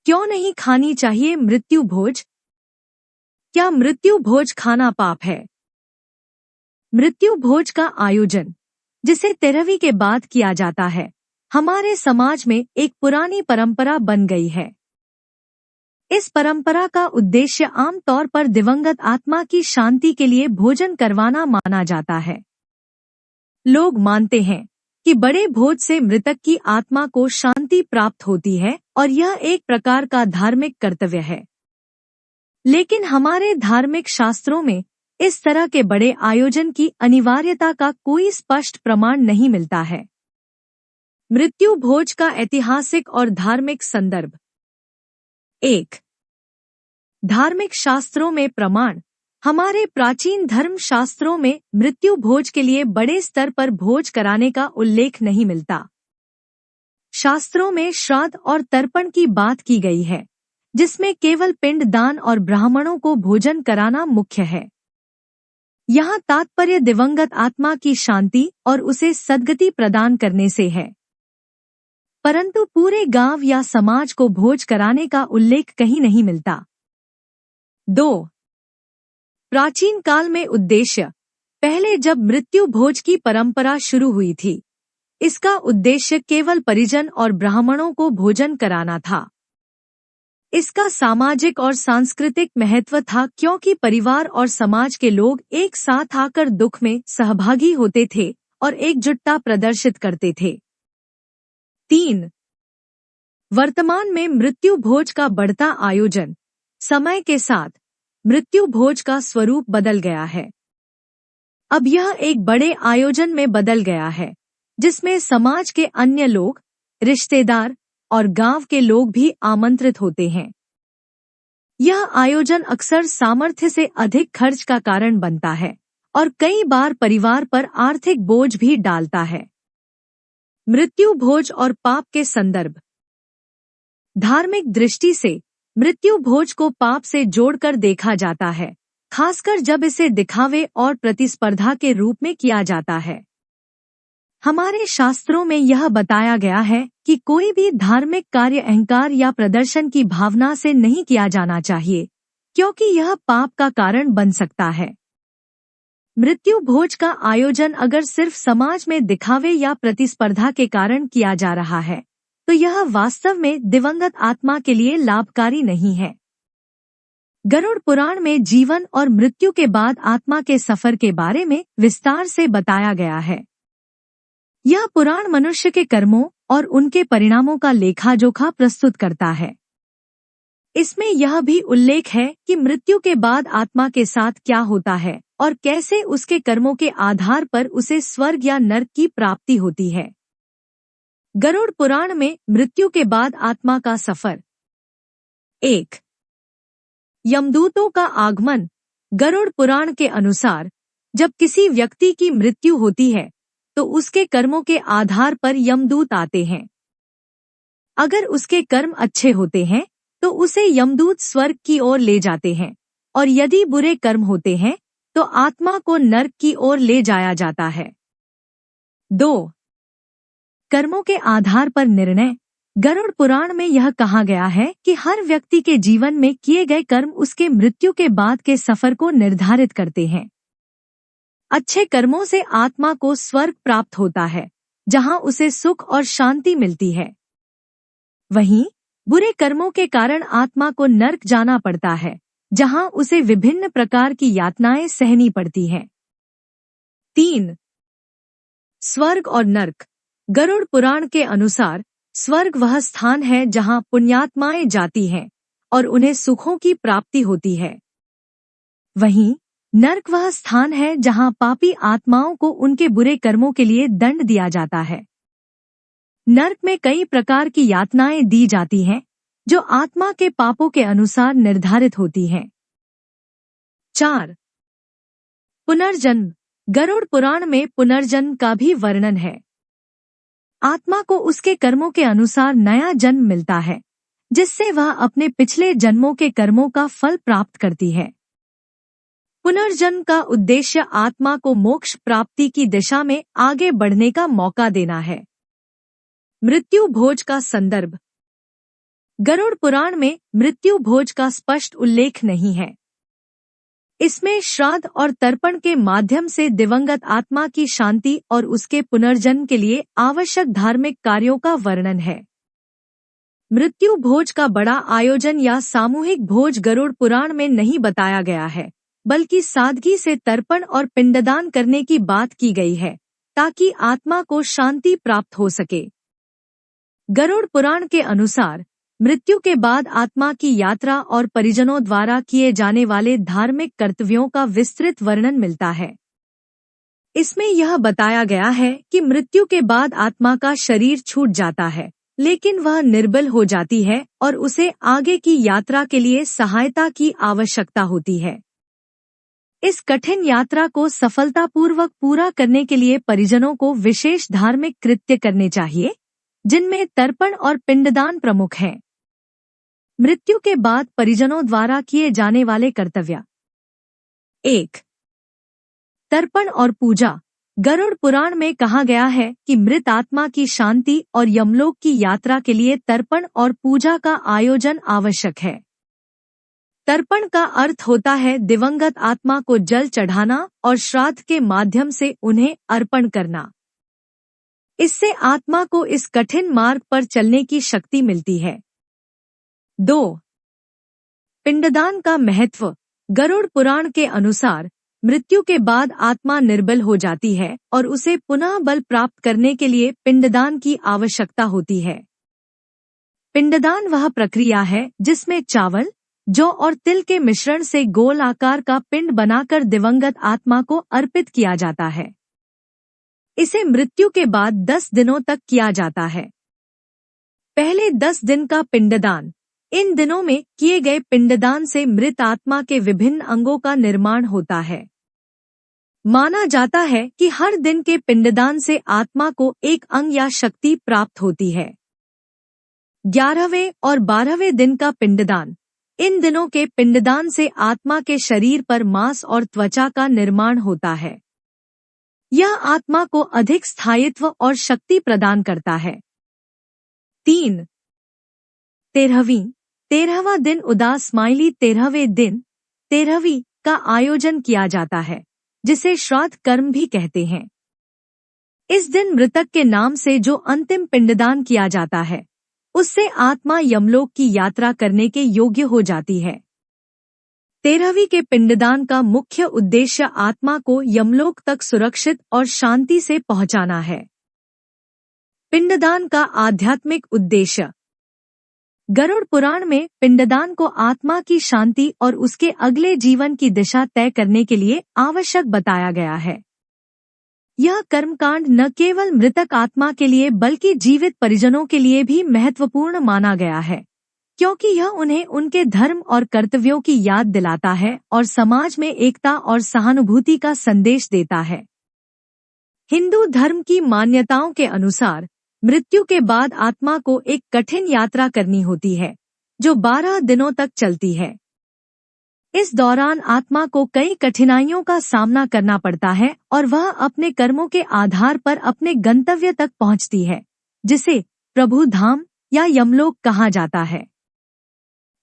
क्यों नहीं खानी चाहिए मृत्यु भोज? क्या मृत्यु भोज खाना पाप है? मृत्यु भोज का आयोजन, जिसे 13वीं के बाद किया जाता है, हमारे समाज में एक पुरानी परंपरा बन गई है। इस परंपरा का उद्देश्य आमतौर पर दिवंगत आत्मा की शांति के लिए भोजन करवाना माना जाता है। लोग मानते हैं कि बड़े भोज से मृतक की आत्मा को शांति प्राप्त होती है और यह एक प्रकार का धार्मिक कर्तव्य है। लेकिन हमारे धार्मिक शास्त्रों में इस तरह के बड़े आयोजन की अनिवार्यता का कोई स्पष्ट प्रमाण नहीं मिलता है। मृत्यु भोज का ऐतिहासिक और धार्मिक संदर्भ। 1. धार्मिक शास्त्रों में प्रमाण। हमारे प्राचीन धर्म शास्त्रों में मृत्यु भोज के लिए बड़े स्तर पर भोज कराने का उल्लेख नहीं मिलता। शास्त्रों में श्राद्ध और तर्पण की बात की गई है, जिसमें केवल पिंड दान और ब्राह्मणों को भोजन कराना मुख्य है। यहाँ तात्पर्य दिवंगत आत्मा की शांति और उसे सद्गति प्रदान करने से है, परंतु पूरे गांव या समाज को भोज कराने का उल्लेख कहीं नहीं मिलता। 2. प्राचीन काल में उद्देश्य। पहले जब मृत्यु भोज की परंपरा शुरू हुई थी, इसका उद्देश्य केवल परिजन और ब्राह्मणों को भोजन कराना था। इसका सामाजिक और सांस्कृतिक महत्व था, क्योंकि परिवार और समाज के लोग एक साथ आकर दुख में सहभागी होते थे और एकजुटता प्रदर्शित करते थे। 3. वर्तमान में मृत्यु भोज का बढ़ता आयोजन। समय के साथ मृत्यु भोज का स्वरूप बदल गया है। अब यह एक बड़े आयोजन में बदल गया है, जिसमें समाज के अन्य लोग, रिश्तेदार और गांव के लोग भी आमंत्रित होते हैं। यह आयोजन अक्सर सामर्थ्य से अधिक खर्च का कारण बनता है और कई बार परिवार पर आर्थिक बोझ भी डालता है। मृत्यु भोज और पाप के संदर्भ। धार्मिक दृष्टि से मृत्यु भोज को पाप से जोड़कर देखा जाता है, खासकर जब इसे दिखावे और प्रतिस्पर्धा के रूप में किया जाता है। हमारे शास्त्रों में यह बताया गया है कि कोई भी धार्मिक कार्य अहंकार या प्रदर्शन की भावना से नहीं किया जाना चाहिए, क्योंकि यह पाप का कारण बन सकता है। मृत्यु भोज का आयोजन अगर सिर्फ समाज में दिखावे या प्रतिस्पर्धा के कारण किया जा रहा है, तो यह वास्तव में दिवंगत आत्मा के लिए लाभकारी नहीं है। गरुड़ पुराण में जीवन और मृत्यु के बाद आत्मा के सफर के बारे में विस्तार से बताया गया है। यह पुराण मनुष्य के कर्मों और उनके परिणामों का लेखा जोखा प्रस्तुत करता है। इसमें यह भी उल्लेख है कि मृत्यु के बाद आत्मा के साथ क्या होता है और कैसे उसके कर्मों के आधार पर उसे स्वर्ग या नरक की प्राप्ति होती है। गरुड़ पुराण में मृत्यु के बाद आत्मा का सफर। 1. यमदूतों का आगमन। गरुड़ पुराण के अनुसार जब किसी व्यक्ति की मृत्यु होती है, तो उसके कर्मों के आधार पर यमदूत आते हैं। अगर उसके कर्म अच्छे होते हैं तो उसे यमदूत स्वर्ग की ओर ले जाते हैं, और यदि बुरे कर्म होते हैं तो आत्मा को नरक की ओर ले जाया जाता है। 2. कर्मों के आधार पर निर्णय। गरुड़ पुराण में यह कहा गया है कि हर व्यक्ति के जीवन में किए गए कर्म उसके मृत्यु के बाद के सफर को निर्धारित करते हैं। अच्छे कर्मों से आत्मा को स्वर्ग प्राप्त होता है, जहां उसे सुख और शांति मिलती है। वहीं बुरे कर्मों के कारण आत्मा को नरक जाना पड़ता है, जहां उसे विभिन्न प्रकार की यातनाएं सहनी पड़ती हैं। 3. स्वर्ग और नरक। गरुड़ पुराण के अनुसार स्वर्ग वह स्थान है जहां पुण्यात्माएं जाती हैं और उन्हें सुखों की प्राप्ति होती है। वहीं नरक वह स्थान है जहां पापी आत्माओं को उनके बुरे कर्मों के लिए दंड दिया जाता है। नरक में कई प्रकार की यातनाएं दी जाती हैं, जो आत्मा के पापों के अनुसार निर्धारित होती हैं। 4. पुनर्जन्म। गरुड़ पुराण में पुनर्जन्म का भी वर्णन है। आत्मा को उसके कर्मों के अनुसार नया जन्म मिलता है, जिससे वह अपने पिछले जन्मों के कर्मों का फल प्राप्त करती है। पुनर्जन्म का उद्देश्य आत्मा को मोक्ष प्राप्ति की दिशा में आगे बढ़ने का मौका देना है। मृत्यु भोज का संदर्भ। गरुड़ पुराण में मृत्यु भोज का स्पष्ट उल्लेख नहीं है। इसमें श्राद्ध और तर्पण के माध्यम से दिवंगत आत्मा की शांति और उसके पुनर्जन्म के लिए आवश्यक धार्मिक कार्यों का वर्णन है। मृत्यु भोज का बड़ा आयोजन या सामूहिक भोज गरुड़ पुराण में नहीं बताया गया है, बल्कि सादगी से तर्पण और पिंडदान करने की बात की गई है, ताकि आत्मा को शांति प्राप्त हो सके। गरुड़ पुराण के अनुसार मृत्यु के बाद आत्मा की यात्रा और परिजनों द्वारा किए जाने वाले धार्मिक कर्तव्यों का विस्तृत वर्णन मिलता है। इसमें यह बताया गया है कि मृत्यु के बाद आत्मा का शरीर छूट जाता है, लेकिन वह निर्बल हो जाती है और उसे आगे की यात्रा के लिए सहायता की आवश्यकता होती है। इस कठिन यात्रा को सफलतापूर्वक पूरा करने के लिए परिजनों को विशेष धार्मिक कृत्य करने चाहिए, जिनमें तर्पण और पिंडदान प्रमुख हैं। मृत्यु के बाद परिजनों द्वारा किए जाने वाले कर्तव्य। 1. तर्पण और पूजा। गरुड़ पुराण में कहा गया है कि मृत आत्मा की शांति और यमलोक की यात्रा के लिए तर्पण और पूजा का आयोजन आवश्यक है। तर्पण का अर्थ होता है दिवंगत आत्मा को जल चढ़ाना और श्राद्ध के माध्यम से उन्हें अर्पण करना। इससे आत्मा को इस कठिन मार्ग पर चलने की शक्ति मिलती है। 2. पिंडदान का महत्व। गरुड़ पुराण के अनुसार मृत्यु के बाद आत्मा निर्बल हो जाती है और उसे पुनः बल प्राप्त करने के लिए पिंडदान की आवश्यकता होती है। पिंडदान वह प्रक्रिया है जिसमें चावल, जौ और तिल के मिश्रण से गोल आकार का पिंड बनाकर दिवंगत आत्मा को अर्पित किया जाता है। इसे मृत्यु के बाद 10 दिनों तक किया जाता है। पहले 10 दिन का पिंडदान। इन दिनों में किए गए पिंडदान से मृत आत्मा के विभिन्न अंगों का निर्माण होता है। माना जाता है कि हर दिन के पिंडदान से आत्मा को एक अंग या शक्ति प्राप्त होती है। 11वें और 12वें दिन का पिंडदान। इन दिनों के पिंडदान से आत्मा के शरीर पर मांस और त्वचा का निर्माण होता है। यह आत्मा को अधिक स्थायित्व और शक्ति प्रदान करता है। 3. 13वां दिन उदास स्माइली 13वें दिन 13वीं का आयोजन किया जाता है, जिसे श्राद्ध कर्म भी कहते हैं। इस दिन मृतक के नाम से जो अंतिम पिंडदान किया जाता है, उससे आत्मा यमलोक की यात्रा करने के योग्य हो जाती है। 13वीं के पिंडदान का मुख्य उद्देश्य आत्मा को यमलोक तक सुरक्षित और शांति से पहुंचाना है। पिंडदान का आध्यात्मिक उद्देश्य। गरुड़ पुराण में पिंडदान को आत्मा की शांति और उसके अगले जीवन की दिशा तय करने के लिए आवश्यक बताया गया है। यह कर्मकांड न केवल मृतक आत्मा के लिए बल्कि जीवित परिजनों के लिए भी महत्वपूर्ण माना गया है, क्योंकि यह उन्हें उनके धर्म और कर्तव्यों की याद दिलाता है और समाज में एकता और सहानुभूति का संदेश देता है। हिंदू धर्म की मान्यताओं के अनुसार मृत्यु के बाद आत्मा को एक कठिन यात्रा करनी होती है, जो 12 दिनों तक चलती है। इस दौरान आत्मा को कई कठिनाइयों का सामना करना पड़ता है और वह अपने कर्मों के आधार पर अपने गंतव्य तक पहुंचती है, जिसे प्रभु धाम या यमलोक कहा जाता है।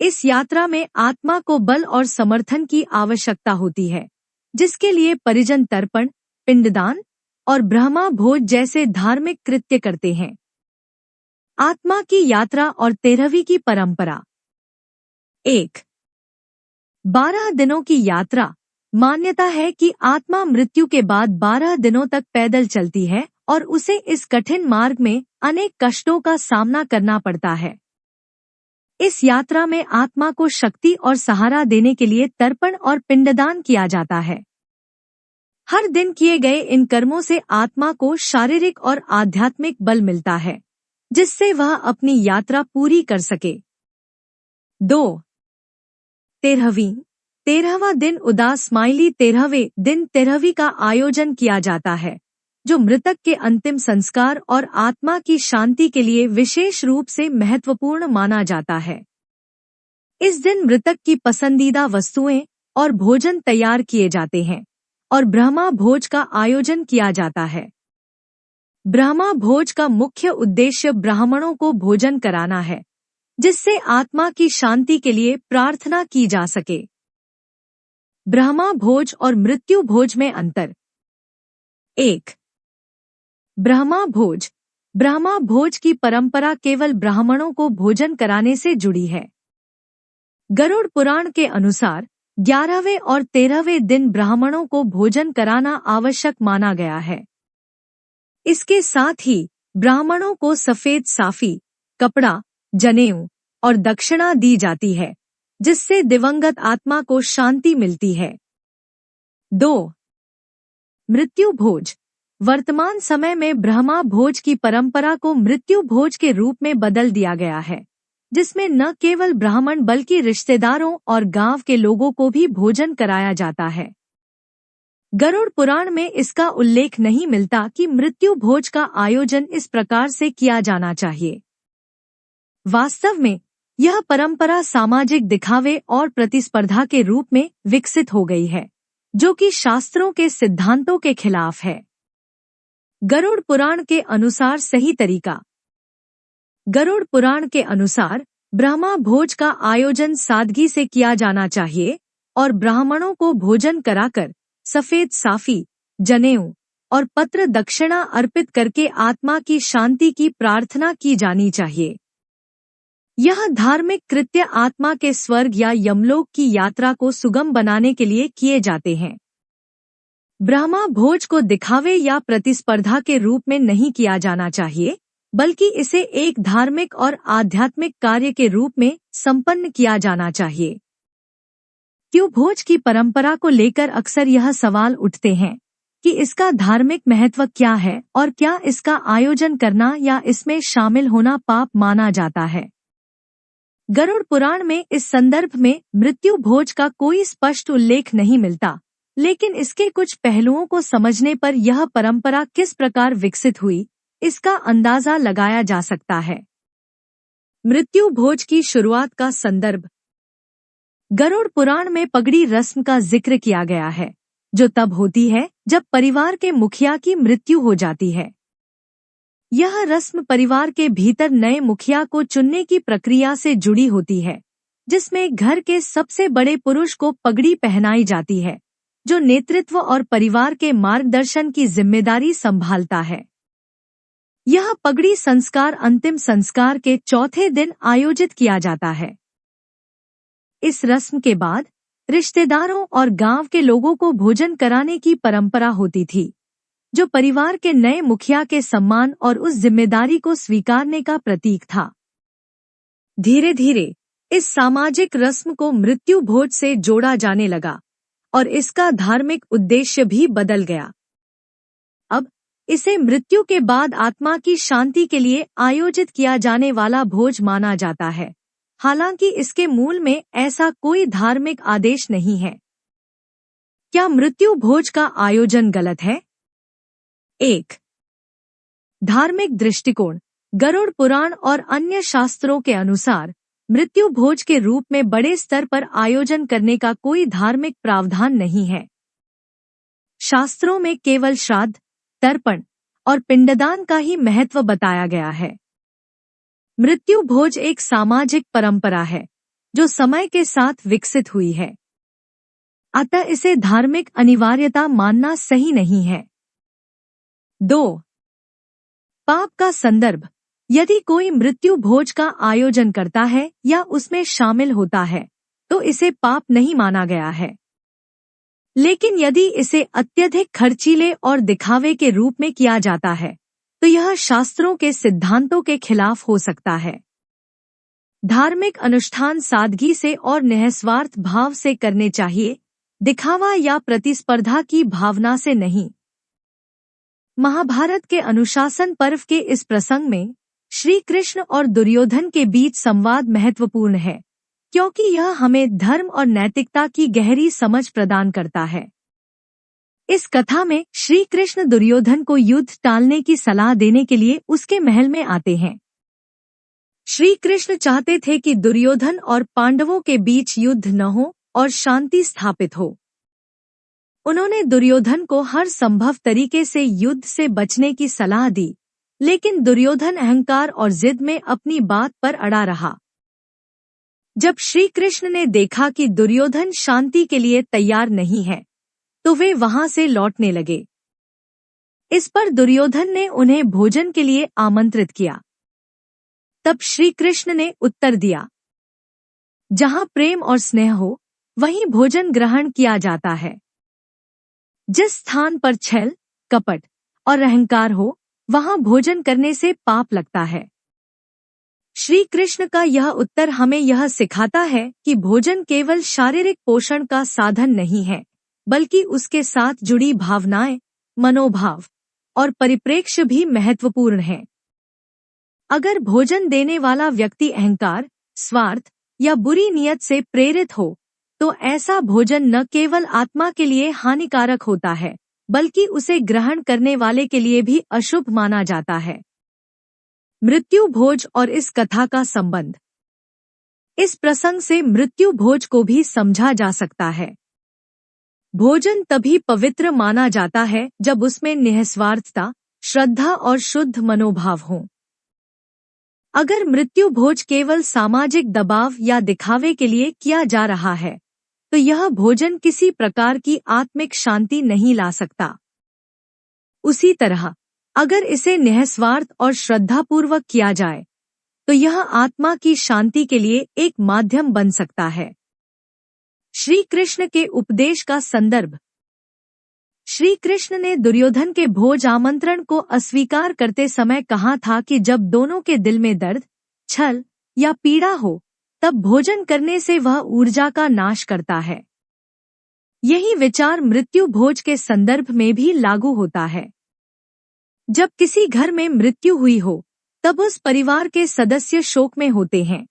इस यात्रा में आत्मा को बल और समर्थन की आवश्यकता होती है, जिसके लिए परिजन तर्पण, पिंडदान और ब्रह्मा भोज जैसे धार्मिक कृत्य करते हैं। आत्मा की यात्रा और 13वीं की परंपरा। 1. 12 दिनों की यात्रा। मान्यता है कि आत्मा मृत्यु के बाद 12 दिनों तक पैदल चलती है और उसे इस कठिन मार्ग में अनेक कष्टों का सामना करना पड़ता है। इस यात्रा में आत्मा को शक्ति और सहारा देने के लिए तर्पण और पिंडदान किया जाता है। हर दिन किए गए इन कर्मों से आत्मा को शारीरिक और आध्यात्मिक बल मिलता है, जिससे वह अपनी यात्रा पूरी कर सके। 2. 13वां दिन उदास स्माइली 13वें दिन 13वीं का आयोजन किया जाता है, जो मृतक के अंतिम संस्कार और आत्मा की शांति के लिए विशेष रूप से महत्वपूर्ण माना जाता है। इस दिन मृतक की पसंदीदा वस्तुएं और भोजन तैयार किए जाते हैं और ब्रह्मा भोज का आयोजन किया जाता है। ब्रह्मा भोज का मुख्य उद्देश्य ब्राह्मणों को भोजन कराना है, जिससे आत्मा की शांति के लिए प्रार्थना की जा सके। ब्रह्मा भोज और मृत्यु भोज में अंतर। 1. ब्रह्मा भोज। ब्रह्मा भोज की परंपरा केवल ब्राह्मणों को भोजन कराने से जुड़ी है। गरुड़ पुराण के अनुसार 11वें और 13वें दिन ब्राह्मणों को भोजन कराना आवश्यक माना गया है। इसके साथ ही ब्राह्मणों को सफेद साफी, कपड़ा, जनेऊ और दक्षिणा दी जाती है, जिससे दिवंगत आत्मा को शांति मिलती है। 2. मृत्यु भोज। वर्तमान समय में ब्रह्मा भोज की परंपरा को मृत्यु भोज के रूप में बदल दिया गया है, जिसमें न केवल ब्राह्मण बल्कि रिश्तेदारों और गांव के लोगों को भी भोजन कराया जाता है। गरुड़ पुराण में इसका उल्लेख नहीं मिलता कि मृत्यु भोज का आयोजन इस प्रकार से किया जाना चाहिए। वास्तव में यह परंपरा सामाजिक दिखावे और प्रतिस्पर्धा के रूप में विकसित हो गई है, जो कि शास्त्रों के सिद्धांतों के खिलाफ है। गरुड़ पुराण के अनुसार सही तरीका। गरुड़ पुराण के अनुसार ब्रह्मा भोज का आयोजन सादगी से किया जाना चाहिए और ब्राह्मणों को भोजन कराकर सफेद साफी, जनेऊ और पत्र दक्षिणा अर्पित करके आत्मा की शांति की प्रार्थना की जानी चाहिए। यह धार्मिक कृत्य आत्मा के स्वर्ग या यमलोक की यात्रा को सुगम बनाने के लिए किए जाते हैं। ब्रह्मा भोज को दिखावे या प्रतिस्पर्धा के रूप में नहीं किया जाना चाहिए, बल्कि इसे एक धार्मिक और आध्यात्मिक कार्य के रूप में संपन्न किया जाना चाहिए। क्यों भोज की परंपरा को लेकर अक्सर यह सवाल उठते हैं कि इसका धार्मिक महत्व क्या है और क्या इसका आयोजन करना या इसमें शामिल होना पाप माना जाता है। गरुड़ पुराण में इस संदर्भ में मृत्यु भोज का कोई स्पष्ट उल्लेख नहीं मिलता, लेकिन इसके कुछ पहलुओं को समझने पर यह परंपरा किस प्रकार विकसित हुई, इसका अंदाजा लगाया जा सकता है। मृत्यु भोज की शुरुआत का संदर्भ। गरुड़ पुराण में पगड़ी रस्म का जिक्र किया गया है, जो तब होती है जब परिवार के मुखिया की मृत्यु हो जाती है। यह रस्म परिवार के भीतर नए मुखिया को चुनने की प्रक्रिया से जुड़ी होती है, जिसमें घर के सबसे बड़े पुरुष को पगड़ी पहनाई जाती है, जो नेतृत्व और परिवार के मार्गदर्शन की जिम्मेदारी संभालता है। यह पगड़ी संस्कार अंतिम संस्कार के चौथे दिन आयोजित किया जाता है। इस रस्म के बाद रिश्तेदारों और गांव के लोगों को भोजन कराने की परंपरा होती थी, जो परिवार के नए मुखिया के सम्मान और उस जिम्मेदारी को स्वीकारने का प्रतीक था। धीरे धीरे इस सामाजिक रस्म को मृत्यु भोज से जोड़ा जाने लगा और इसका धार्मिक उद्देश्य भी बदल गया। अब इसे मृत्यु के बाद आत्मा की शांति के लिए आयोजित किया जाने वाला भोज माना जाता है, हालांकि इसके मूल में ऐसा कोई धार्मिक आदेश नहीं है। क्या मृत्यु भोज का आयोजन गलत है? 1. धार्मिक दृष्टिकोण। गरुड़ पुराण और अन्य शास्त्रों के अनुसार मृत्यु भोज के रूप में बड़े स्तर पर आयोजन करने का कोई धार्मिक प्रावधान नहीं है। शास्त्रों में केवल श्राद्ध, तर्पण और पिंडदान का ही महत्व बताया गया है। मृत्यु भोज एक सामाजिक परंपरा है, जो समय के साथ विकसित हुई है, अतः इसे धार्मिक अनिवार्यता मानना सही नहीं है। 2. पाप का संदर्भ। यदि कोई मृत्यु भोज का आयोजन करता है या उसमें शामिल होता है, तो इसे पाप नहीं माना गया है। लेकिन यदि इसे अत्यधिक खर्चीले और दिखावे के रूप में किया जाता है, तो यह शास्त्रों के सिद्धांतों के खिलाफ हो सकता है। धार्मिक अनुष्ठान सादगी से और निःस्वार्थ भाव से करने चाहिए, दिखावा या प्रतिस्पर्धा की भावना से नहीं। महाभारत के अनुशासन पर्व के इस प्रसंग में श्री कृष्ण और दुर्योधन के बीच संवाद महत्वपूर्ण है, क्योंकि यह हमें धर्म और नैतिकता की गहरी समझ प्रदान करता है। इस कथा में श्री कृष्ण दुर्योधन को युद्ध टालने की सलाह देने के लिए उसके महल में आते हैं। श्री कृष्ण चाहते थे कि दुर्योधन और पांडवों के बीच युद्ध न हो और शांति स्थापित हो। उन्होंने दुर्योधन को हर संभव तरीके से युद्ध से बचने की सलाह दी, लेकिन दुर्योधन अहंकार और जिद में अपनी बात पर अड़ा रहा। जब श्री कृष्ण ने देखा कि दुर्योधन शांति के लिए तैयार नहीं है, तो वे वहां से लौटने लगे। इस पर दुर्योधन ने उन्हें भोजन के लिए आमंत्रित किया। तब श्री कृष्ण ने उत्तर दिया, जहां प्रेम और स्नेह हो, वहीं भोजन ग्रहण किया जाता है। जिस स्थान पर छल, कपट और अहंकार हो, वहां भोजन करने से पाप लगता है। श्री कृष्ण का यह उत्तर हमें यह सिखाता है कि भोजन केवल शारीरिक पोषण का साधन नहीं है, बल्कि उसके साथ जुड़ी भावनाएं, मनोभाव और परिप्रेक्ष्य भी महत्वपूर्ण हैं। अगर भोजन देने वाला व्यक्ति अहंकार, स्वार्थ या बुरी नीयत से प्रेरित हो, तो ऐसा भोजन न केवल आत्मा के लिए हानिकारक होता है, बल्कि उसे ग्रहण करने वाले के लिए भी अशुभ माना जाता है। मृत्यु भोज और इस कथा का संबंध। इस प्रसंग से मृत्यु भोज को भी समझा जा सकता है। भोजन तभी पवित्र माना जाता है जब उसमें निस्वार्थता, श्रद्धा और शुद्ध मनोभाव हो। अगर मृत्यु भोज केवल सामाजिक दबाव या दिखावे के लिए किया जा रहा है, तो यह भोजन किसी प्रकार की आत्मिक शांति नहीं ला सकता। उसी तरह अगर इसे निस्वार्थ और श्रद्धापूर्वक किया जाए, तो यह आत्मा की शांति के लिए एक माध्यम बन सकता है। श्री कृष्ण के उपदेश का संदर्भ। श्री कृष्ण ने दुर्योधन के भोज आमंत्रण को अस्वीकार करते समय कहा था कि जब दोनों के दिल में दर्द, छल या पीड़ा हो, तब भोजन करने से वह ऊर्जा का नाश करता है। यही विचार मृत्यु भोज के संदर्भ में भी लागू होता है। जब किसी घर में मृत्यु हुई हो, तब उस परिवार के सदस्य शोक में होते हैं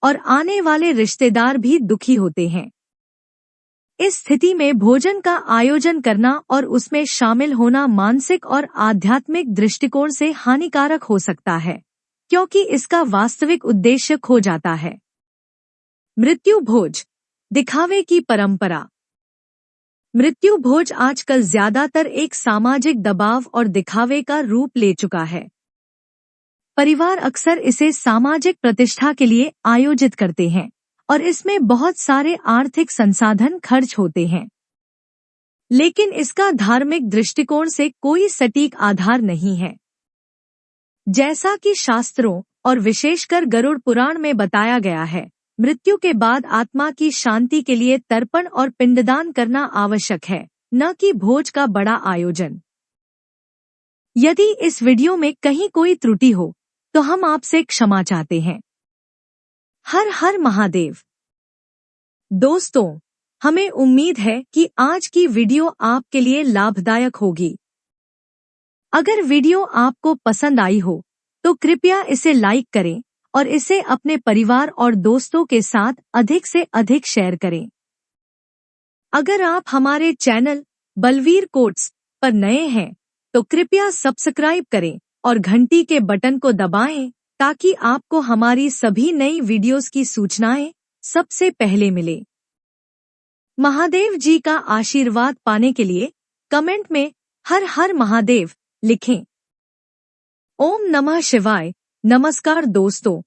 और आने वाले रिश्तेदार भी दुखी होते हैं। इस स्थिति में भोजन का आयोजन करना और उसमें शामिल होना मानसिक और आध्यात्मिक दृष्टिकोण से हानिकारक हो सकता है, क्योंकि इसका वास्तविक उद्देश्य खो जाता है। मृत्यु भोज, दिखावे की परंपरा। मृत्यु भोज आजकल ज्यादातर एक सामाजिक दबाव और दिखावे का रूप ले चुका है। परिवार अक्सर इसे सामाजिक प्रतिष्ठा के लिए आयोजित करते हैं और इसमें बहुत सारे आर्थिक संसाधन खर्च होते हैं। लेकिन इसका धार्मिक दृष्टिकोण से कोई सटीक आधार नहीं है। जैसा कि शास्त्रों और विशेषकर गरुड़ पुराण में बताया गया है, मृत्यु के बाद आत्मा की शांति के लिए तर्पण और पिंडदान करना आवश्यक है, न कि भोज का बड़ा आयोजन। यदि इस वीडियो में कहीं कोई त्रुटि हो, तो हम आपसे क्षमा चाहते हैं। हर हर महादेव। दोस्तों, हमें उम्मीद है कि आज की वीडियो आपके लिए लाभदायक होगी। अगर वीडियो आपको पसंद आई हो, तो कृपया इसे लाइक करें और इसे अपने परिवार और दोस्तों के साथ अधिक से अधिक शेयर करें। अगर आप हमारे चैनल बलवीर कोट्स पर नए हैं, तो कृपया सब्सक्राइब करें और घंटी के बटन को दबाएं, ताकि आपको हमारी सभी नई वीडियोस की सूचनाएं सबसे पहले मिले। महादेव जी का आशीर्वाद पाने के लिए कमेंट में हर हर महादेव लिखें। ओम नमः शिवाय। नमस्कार दोस्तों।